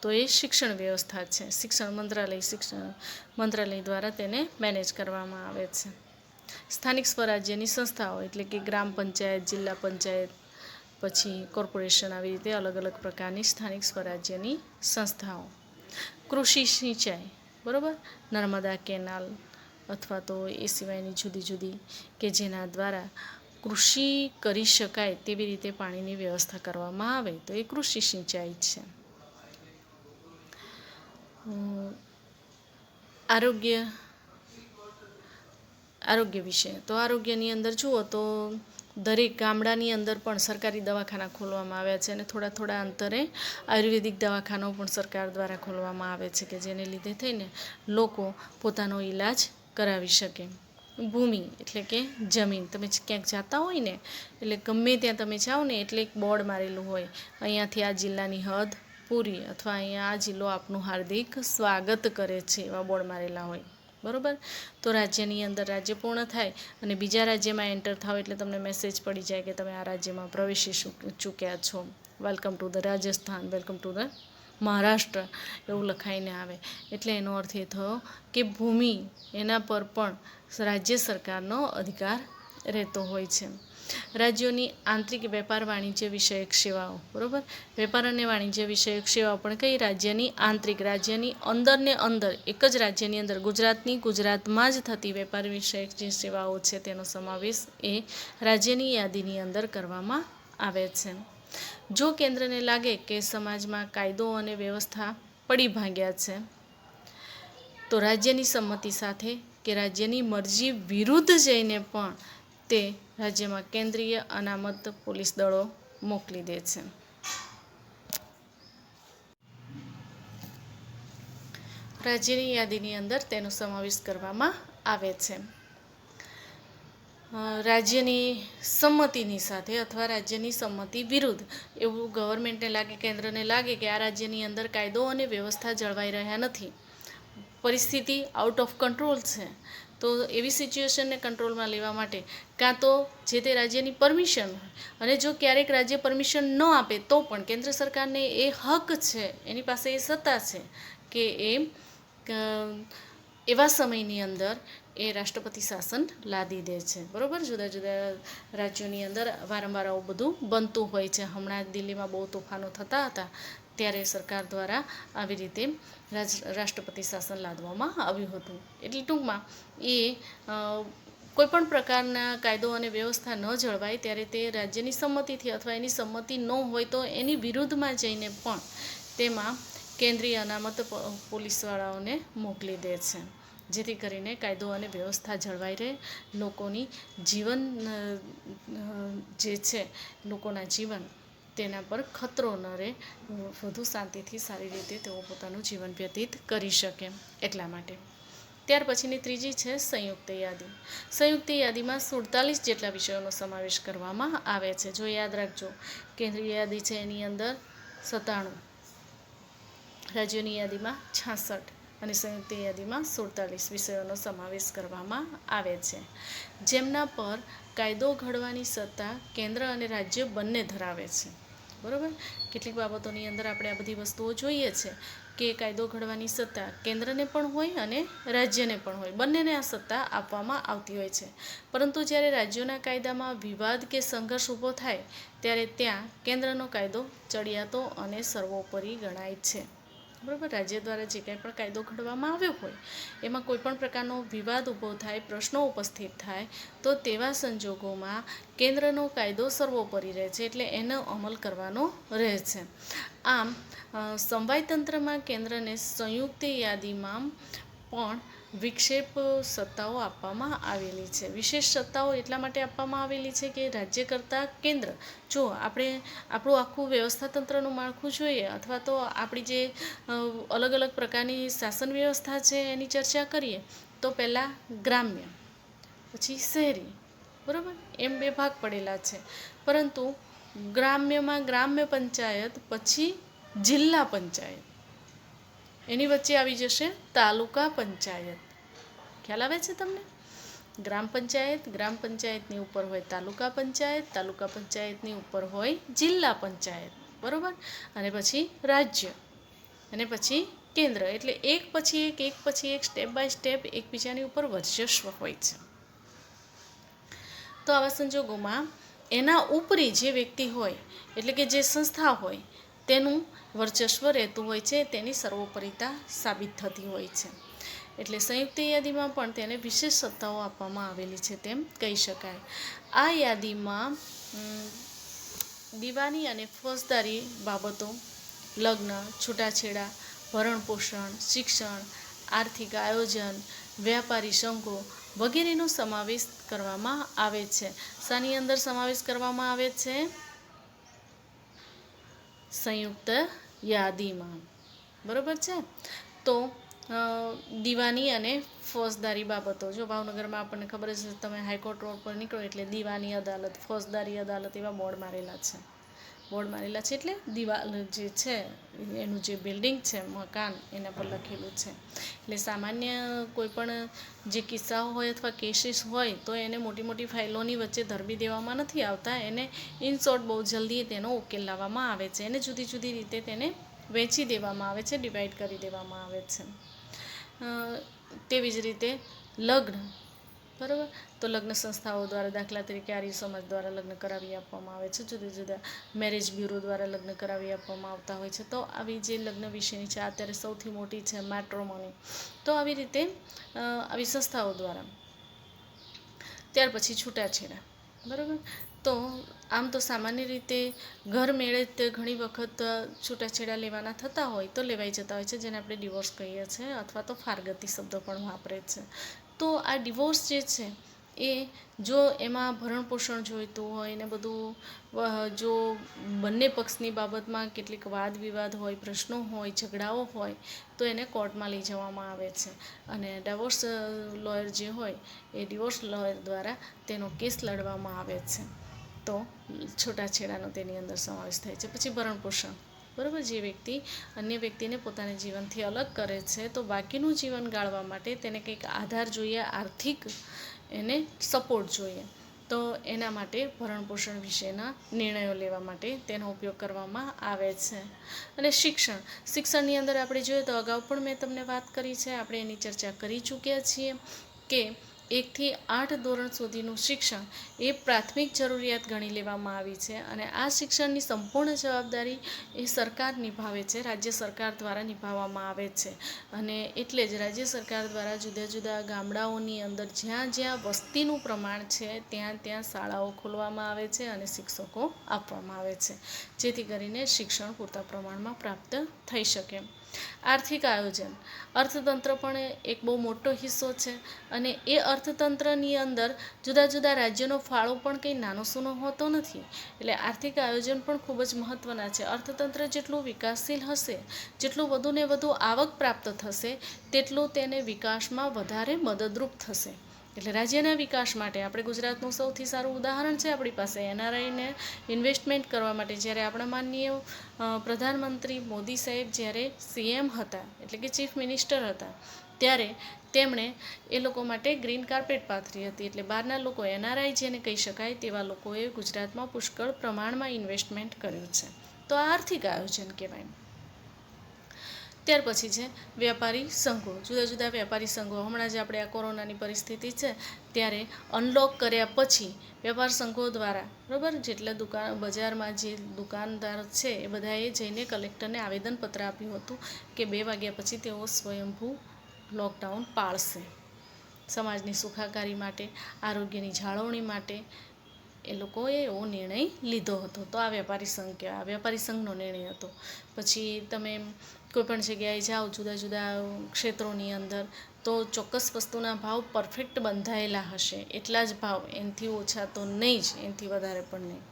તો એ શિક્ષણ વ્યવસ્થા છે. શિક્ષણ મંત્રાલય દ્વારા તેને મેનેજ કરવામાં આવે છે. સ્થાનિક સ્વરાજ્યની સંસ્થાઓ, એટલે કે ગ્રામ પંચાયત, જિલ્લા પંચાયત, પછી કોર્પોરેશન, આવી રીતે અલગ અલગ પ્રકારની સ્થાનિક સ્વરાજ્યની સંસ્થાઓ. કૃષિ સિંચાઈ, બરાબર, નર્મદા કેનાલ અથવા તો એ સિવાયની જુદી જુદી કે જેના દ્વારા કૃષિ કરી શકાય તેવી રીતે પાણીની વ્યવસ્થા કરવામાં આવે તો એ કૃષિ સિંચાઈ છે. આરોગ્ય વિશે તો આરોગ્યની અંદર જુઓ તો દરેક ગામડાની અંદર પણ સરકારી દવાખાના ખોલવામાં આવ્યા છે અને થોડા થોડા અંતરે આયુર્વેદિક દવાખાનો પણ સરકાર દ્વારા ખોલવામાં આવે છે કે જેને લીધે થઈને લોકો પોતાનો ઈલાજ કરાવી શકે. ભૂમિ એટલે કે જમીન, તમે ક્યાંક જતા હોય ને એટલે ગમે ત્યાં તમે જાઓ ને એટલે એક બોર્ડ મારેલું હોય, અહીંયાથી આ જિલ્લાની હદ પૂરી અથવા અહીંયા આ જિલ્લો આપનું હાર્દિક સ્વાગત કરે છે, એવા બોર્ડ મારેલા હોય. બરાબર, તો રાજ્યની અંદર રાજ્ય પૂર્ણ થાય અને બીજા રાજ્યમાં એન્ટર થાવ એટલે તમને મેસેજ પડી જાય કે તમે આ રાજ્યમાં પ્રવેશી ચૂક્યા છો. Welcome to the Rajasthan, welcome to the Maharashtra એવું લખાઈને આવે. એટલે એનો અર્થ એ થયો કે ભૂમિ એના પર પણ રાજ્ય સરકારનો અધિકાર રહેતો હોય છે. રાજ્યોની આંતરિક વેપાર વાણિજ્ય વિષયક સેવાઓ, બરાબર, વેપાર અને વાણિજ્ય વિષયક સેવાઓ પણ કઈ રાજ્યની આંતરિક, રાજ્યની અંદર ને અંદર, એક જ રાજ્યની અંદર ગુજરાતમાં જ થતી વેપાર વિષયક જે સેવાઓ છે તેનો સમાવેશ એ રાજ્યની યાદીની અંદર કરવામાં આવે છે. જો કેન્દ્રને લાગે કે સમાજમાં કાયદો અને વ્યવસ્થા પડી ભાંગ્યા છે તો રાજ્યની સંમતિ સાથે કે રાજ્યની મરજી વિરુદ્ધ જઈને પણ તે રાજ્યમાં કેન્દ્રીય અનામત પોલીસ દળો મોકલી દે છે. રાજ્યની યાદીની અંદર તેનો સમાવેશ કરવામાં આવે છે. રાજ્યની સંમતિની સાથે અથવા રાજ્યની સંમતિ વિરુદ્ધ એવું ગવર્મેન્ટને લાગે, કેન્દ્રને લાગે કે આ રાજ્યની અંદર કાયદો અને વ્યવસ્થા જળવાઈ રહ્યા નથી, પરિસ્થિતિ આઉટ ઓફ કંટ્રોલ છે, તો એવી સિચ્યુએશનને કંટ્રોલમાં લેવા માટે કાં તો જે તે રાજ્યની પરમિશન હોય, અને જો ક્યારેક રાજ્ય પરમિશન ન આપે તો પણ કેન્દ્ર સરકારને એ હક છે, એની પાસે એ સત્તા છે કે એ એવા સમયની અંદર એ રાષ્ટ્રપતિ શાસન લાદી દે છે. બરાબર, જુદા જુદા રાજ્યોની અંદર વારંવાર આવું બધું બનતું હોય છે. હમણાં દિલ્હીમાં બહુ તોફાનો થતા હતા ત્યારે સરકાર દ્વારા આવી રીતે રાષ્ટ્રપતિ શાસન લાદવામાં આવ્યું હતું. એટલે ટૂંકમાં એ કોઈપણ પ્રકારના કાયદો અને વ્યવસ્થા ન જળવાય ત્યારે તે રાજ્યની સંમતિથી અથવા એની સંમતિ ન હોય તો એની વિરુદ્ધમાં જઈને પણ તેમાં કેન્દ્રીય અનામત પોલીસવાળાઓને મોકલી દે છે, જેથી કરીને કાયદો અને વ્યવસ્થા જળવાઈ રહે, લોકોની જીવન જે છે, લોકોના જીવન તેના પર ખતરો ન રહે, વધુ શાંતિથી સારી રીતે તેઓ પોતાનું જીવન વ્યતીત કરી શકે એટલા માટે. ત્યાર પછીની ત્રીજી છે સંયુક્ત યાદી. સંયુક્ત યાદીમાં 47 જેટલા વિષયોનો સમાવેશ કરવામાં આવે છે. જો યાદ રાખજો, કેન્દ્રીય યાદી છે એની અંદર 97, રાજ્યોની યાદીમાં 66 અને સંયુક્ત યાદીમાં 47 વિષયોનો સમાવેશ કરવામાં આવે છે, જેમના પર કાયદો ઘડવાની સત્તા કેન્દ્ર અને રાજ્ય બંને ધરાવે છે. બરાબર, કેટલીક બાબતોની અંદર આપણે આ બધી વસ્તુઓ જોઈએ છે કે કાયદો ઘડવાની સત્તા કેન્દ્રને પણ હોય અને રાજ્યને પણ હોય, બંનેને આ સત્તા આપવામાં આવતી હોય છે. પરંતુ જ્યારે રાજ્યોના કાયદામાં વિવાદ કે સંઘર્ષ ઊભો થાય ત્યારે ત્યાં કેન્દ્રનો કાયદો ચડિયાતો અને સર્વોપરી ગણાય છે. બરાબર, રાજ્ય દ્વારા જે કંઈ પણ કાયદો ઘડવામાં આવ્યો હોય એમાં કોઈ પણ પ્રકારનો વિવાદ ઊભો થાય, પ્રશ્નો ઉપસ્થિત થાય તો તેવા સંજોગોમાં કેન્દ્રનો કાયદો સર્વોપરી રહે છે, એટલે એનો અમલ કરવાનો રહે છે. આમ સમવાયતંત્રમાં કેન્દ્રને સંયુક્ત યાદીમાં પણ વિક્ષેપ સત્તાઓ આપવામાં આવેલી છે. વિશેષ સત્તાઓ એટલા માટે આપવામાં આવેલી છે કે રાજ્ય કરતાં કેન્દ્ર, જો આપણે આપણું આખું વ્યવસ્થાતંત્રનું માળખું જોઈએ અથવા તો આપણી જે અલગ અલગ પ્રકારની શાસન વ્યવસ્થા છે એની ચર્ચા કરીએ તો પહેલાં ગ્રામ્ય, પછી શહેરી, બરાબર, એમ બે ભાગ પડેલા છે. પરંતુ ગ્રામ્યમાં ગ્રામ્ય પંચાયત, પછી જિલ્લા પંચાયત, એની વચ્ચે આવી જશે તાલુકા પંચાયત. ખ્યાલ આવે છે તમને? ગ્રામ પંચાયતની ઉપર હોય તાલુકા પંચાયતની ઉપર હોય જિલ્લા પંચાયત, બરાબર, અને પછી રાજ્ય અને પછી કેન્દ્ર. એટલે એક પછી એક સ્ટેપ બાય સ્ટેપ એકબીજાની ઉપર વર્ચસ્વ હોય છે. તો આવા સંજોગોમાં એના ઉપરી જે વ્યક્તિ હોય એટલે કે જે સંસ્થા હોય તેનું વર્ચસ્વ રહેતું હોય છે, તેની સર્વોપરિતા સાબિત થતી હોય છે. એટલે સંયુક્ત યાદીમાં પણ તેને વિશેષ સત્તાઓ આપવામાં આવેલી છે તેમ કહી શકાય. આ યાદીમાં દીવાની અને ફોજદારી બાબતો, લગ્ન, છૂટાછેડા, ભરણપોષણ, શિક્ષણ, આર્થિક આયોજન, વ્યાપારી સંઘો વગેરેનો સમાવેશ કરવામાં આવે છે. શાની અંદર સમાવેશ કરવામાં આવે છે? સંયુક્ત યાદીમાં. બરોબર છે. તો દીવાની અને ફોજદારી બાબતો, જો ભાવનગરમાં આપણને ખબર છે, તમે હાઈકોર્ટ રોડ પર નીકળો એટલે દીવાની અદાલત, ફોજદારી અદાલત એવા બોર્ડ મારેલા છે. બોર્ડ મારેલા છે એટલે દિવાલ જે છે એનું જે બિલ્ડિંગ છે, મકાન, એના પર લખેલું છે. એટલે સામાન્ય કોઈ પણ જે કિસ્સાઓ હોય અથવા કેસીસ હોય તો એને મોટી મોટી ફાઇલોની વચ્ચે ધરબી દેવામાં નથી આવતા. એને ઇન શોર્ટ બહુ જલ્દી તેનો ઉકેલ લાવવામાં આવે છે. એને જુદી જુદી રીતે તેને વહેંચી દેવામાં આવે છે, ડિવાઈડ કરી દેવામાં આવે છે. તેવી જ રીતે લગ્ન, બરાબર. તો લગ્ન સંસ્થાઓ દ્વારા, દાખલા તરીકે આર્ય સમાજ દ્વારા લગ્ન કરાવી આપવામાં આવે છે. જુદા જુદા મેરેજ બ્યુરો દ્વારા લગ્ન કરાવી આપવામાં આવતા હોય છે. તો આવી જે લગ્ન વિશેની છે, અત્યારે સૌથી મોટી છે મેટ્રોમોની. તો આવી રીતે આવી સંસ્થાઓ દ્વારા. ત્યાર પછી છૂટાછેડા, બરાબર. તો આમ તો સામાન્ય રીતે ઘર મેળે તે ઘણી વખત છૂટાછેડા લેવાના થતા હોય તો લેવાઈ જતા હોય છે, જેને આપણે ડિવોર્સ કહીએ છીએ, અથવા તો ફારગતી શબ્દ પણ વાપરે છે. તો આ ડિવોર્સ જે છે એ જો એમાં ભરણપોષણ જોઈતું હોય ને બધું, જો બંને પક્ષની બાબતમાં કેટલીક વાદ વિવાદ હોય, પ્રશ્નો હોય, ઝઘડાઓ હોય તો એને કોર્ટમાં લઈ જવામાં આવે છે. અને ડિવોર્સ લોયર જે હોય એ ડિવોર્સ લોયર દ્વારા તેનો કેસ લડવામાં આવે છે. તો છૂટાછેડાનો તેની અંદર સમાવેશ થાય છે. પછી ભરણપોષણ, બરાબર. જે વ્યક્તિ અન્ય વ્યક્તિને પોતાના જીવનથી અલગ કરે છે તો બાકીનું જીવન ગાળવા માટે તેને કંઈક આધાર જોઈએ, આર્થિક એને સપોર્ટ જોઈએ. તો એના માટે ભરણપોષણ વિશેના નિર્ણયો લેવા માટે તેનો ઉપયોગ કરવામાં આવે છે. અને શિક્ષણની અંદર આપણે જોઈએ તો અગાઉ પણ મેં તમને વાત કરી છે, આપણે એની ચર્ચા કરી ચૂક્યા છીએ કે 1 થી 8 ધોરણ સુધીનું શિક્ષણ એ પ્રાથમિક જરૂરિયાત ગણી લેવામાં આવી છે. અને આ શિક્ષણની સંપૂર્ણ જવાબદારી એ સરકાર નિભાવે છે, રાજ્ય સરકાર દ્વારા નિભાવવામાં આવે છે. અને એટલે જ રાજ્ય સરકાર દ્વારા જુદા જુદા ગામડાઓની અંદર જ્યાં જ્યાં વસ્તીનું પ્રમાણ છે ત્યાં શાળાઓ ખોલવામાં આવે છે અને શિક્ષકો આપવામાં આવે છે, જેથી કરીને શિક્ષણ પૂરતા પ્રમાણમાં પ્રાપ્ત થઈ શકે. આર્થિક આયોજન, અર્થતંત્ર પણ એક બહુ મોટો હિસ્સો છે. અને એ અર્થતંત્રની અંદર જુદા જુદા રાજ્યનો ફાળો પણ કંઈ નાનો સૂનો હોતો નથી. એટલે આર્થિક આયોજન પણ ખૂબ જ મહત્ત્વના છે. અર્થતંત્ર જેટલું વિકાસશીલ હશે, જેટલું વધુને વધુ આવક પ્રાપ્ત થશે, તેટલું તેને વિકાસમાં વધારે મદદરૂપ થશે. એટલે રાજ્યના વિકાસ માટે આપણે ગુજરાતનું સૌથી સારું ઉદાહરણ છે આપણી પાસે. એનઆરઆઈને ઇન્વેસ્ટમેન્ટ કરવા માટે જ્યારે આપણા માનનીય પ્રધાનમંત્રી મોદી સાહેબ જ્યારે સીએમ હતા, એટલે કે ચીફ મિનિસ્ટર હતા, ત્યારે તેમણે એ લોકો માટે ગ્રીન કાર્પેટ પાથરી હતી. એટલે બહારના લોકો, એનઆરઆઈ જેને કહી શકાય, તેવા લોકોએ ગુજરાતમાં પુષ્કળ પ્રમાણમાં ઇન્વેસ્ટમેન્ટ કર્યું છે. તો આ આર્થિક આયોજન કહેવાય. ત્યાર પછી છે વ્યાપારી સંઘો. જુદા જુદા વ્યાપારી સંઘો, હમણાં જ આપણે આ કોરોનાની પરિસ્થિતિ છે ત્યારે અનલોક કર્યા પછી વેપાર સંઘો દ્વારા, બરાબર, જેટલા બજારમાં જે દુકાનદાર છે એ બધાએ જઈને કલેક્ટરને આવેદનપત્ર આપ્યું હતું કે 2 વાગ્યા પછી તેઓ સ્વયંભૂ લોકડાઉન પાળશે. સમાજની સુખાકારી માટે, આરોગ્યની જાળવણી માટે એ લોકોએ એવો નિર્ણય લીધો હતો. તો આ વ્યાપારી સંઘ કહેવાય. આ વ્યાપારી સંઘનો નિર્ણય હતો. પછી તમે કોઈપણ જગ્યાએ જાઓ, જુદા જુદા ક્ષેત્રોની અંદર, તો ચોક્કસ વસ્તુના ભાવ પરફેક્ટ બંધાયેલા હશે, એટલા જ ભાવ, એનાથી ઓછા તો નહીં જ, એનાથી વધારે પણ નહીં.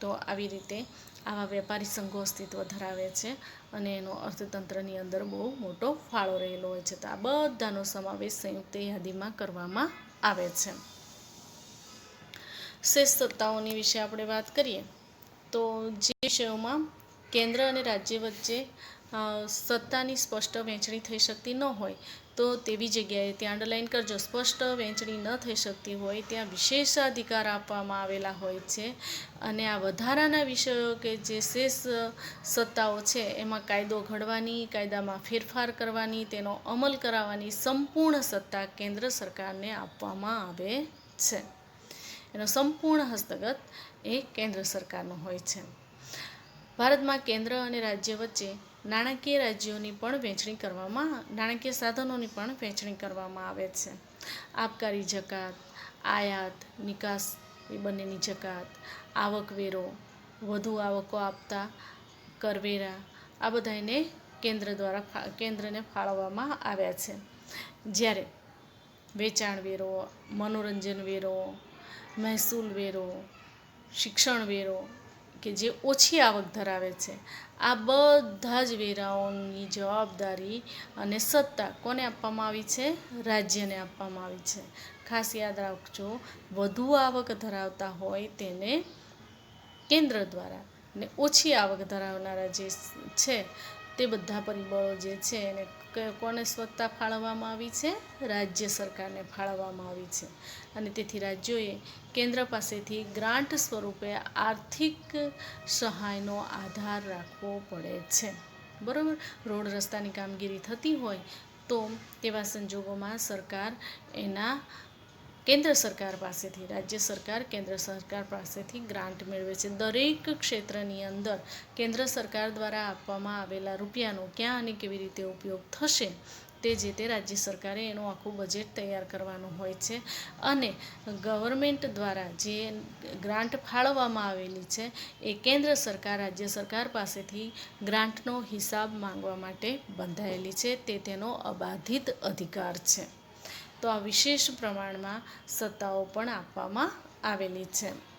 તો આવી રીતે આવા વેપારી સંઘો અસ્તિત્વ ધરાવે છે અને એનો અર્થતંત્રની અંદર બહુ મોટો ફાળો રહેલો હોય છે. તો આ બધાનો સમાવેશ સંયુક્ત યાદીમાં કરવામાં આવે છે. શેષ સત્તાઓની વિશે આપણે વાત કરીએ તો જે વિષયોમાં કેન્દ્ર અને રાજ્ય વચ્ચે સત્તાની સ્પષ્ટ વહેંચણી થઈ શકતી ન હોય તો તેવી જગ્યાએ, ત્યાં અંડરલાઇન કરજો, સ્પષ્ટ વહેંચણી ન થઈ શકતી હોય ત્યાં વિશેષાધિકાર આપવામાં આવેલા હોય છે. અને આ વધારાના વિષયો કે જે શેષ સત્તાઓ છે એમાં કાયદો ઘડવાની, કાયદામાં ફેરફાર કરવાની, તેનો અમલ કરાવવાની સંપૂર્ણ સત્તા કેન્દ્ર સરકારને આપવામાં આવે છે. એનો સંપૂર્ણ હસ્તગત એ કેન્દ્ર સરકારનો હોય છે. ભારતમાં કેન્દ્ર અને રાજ્ય વચ્ચે નાણાકીય રાજ્યોની પણ નાણાકીય સાધનોની પણ વહેંચણી કરવામાં આવે છે. આબકારી જકાત, આયાત નિકાસ એ બંનેની જકાત, આવકવેરો, વધુ આવકો આપતા કરવેરા, આ બધાને કેન્દ્રને ફાળવવામાં આવ્યા છે. જ્યારે વેચાણ વેરો, મનોરંજન વેરો, મહેસૂલ વેરો, શિક્ષણ વેરો કે જે ઓછી આવક ધરાવે છે, આ બધા જ વેરાઓની જવાબદારી અને સત્તા કોને આપવામાં આવી છે? રાજ્યને આપવામાં આવી છે. ખાસ યાદ રાખજો, વધુ આવક ધરાવતા હોય તેને કેન્દ્ર દ્વારા, ને ઓછી આવક ધરાવનારા જે છે તે બધા પરિબળો જે છે એને કોને સત્તા ફાળવવામાં આવી છે? રાજ્ય સરકારને ફાળવવામાં આવી છે. અને તેથી રાજ્યોએ કેન્દ્ર પાસેથી ગ્રાન્ટ સ્વરૂપે આર્થિક સહાયનો આધાર રાખવો પડે છે. બરાબર, રોડ રસ્તાની કામગીરી થતી હોય તો તેવા સંજોગોમાં સરકાર એના કેન્દ્ર સરકાર પાસેથી, રાજ્ય સરકાર કેન્દ્ર સરકાર પાસેથી ગ્રાન્ટ મેળવે છે. દરેક ક્ષેત્રની અંદર કેન્દ્ર સરકાર દ્વારા આપવામાં આવેલા રૂપિયાનો ક્યાં અને કેવી રીતે ઉપયોગ થશે તે જે તે રાજ્ય સરકારે એનું આખું બજેટ તૈયાર કરવાનું હોય છે. અને ગવર્મેન્ટ દ્વારા જે ગ્રાન્ટ ફાળવવામાં આવેલી છે એ કેન્દ્ર સરકાર રાજ્ય સરકાર પાસેથી ગ્રાન્ટનો હિસાબ માંગવા માટે બંધાયેલી છે. તે તેનો અબાધિત અધિકાર છે. તો આ વિશેષ પ્રમાણમાં સત્તાઓ પણ આપવામાં આવેલી છે.